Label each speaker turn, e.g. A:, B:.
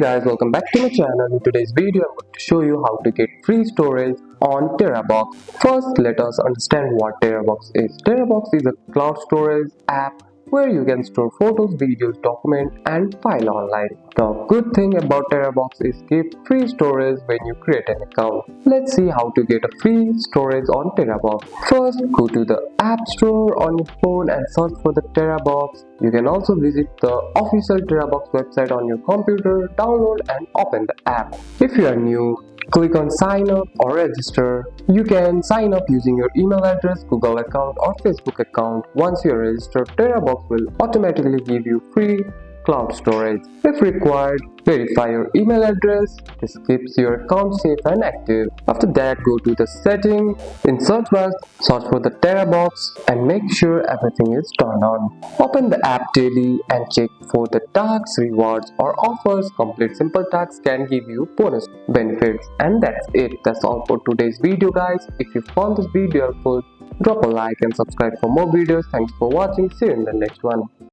A: Guys, welcome back to my channel. In today's video I'm going to show you how to get free storage on Terabox. First, let us understand what Terabox is. Terabox is a cloud storage app where you can store photos, videos, documents and file online. The good thing about Terabox is give free storage when you create an account. Let's see how to get a free storage on Terabox. First, go to the App Store on your phone and search for the Terabox. You can also visit the official Terabox website on your computer, download and open the app. If you are new, click on sign up or register. You can sign up using your email address, Google account or Facebook account. Once you are registered, Terabox will automatically give you free cloud storage. If required, verify your email address. This keeps your account safe and active. After that, go to the setting. In search bar, search for the Terabox and make sure everything is turned on. Open the app daily and check for the tasks, rewards or offers. Complete simple tasks can give you bonus benefits. And that's it. That's all for today's video, guys. If you found this video helpful, drop a like and subscribe for more videos. Thanks for watching. See you in the next one.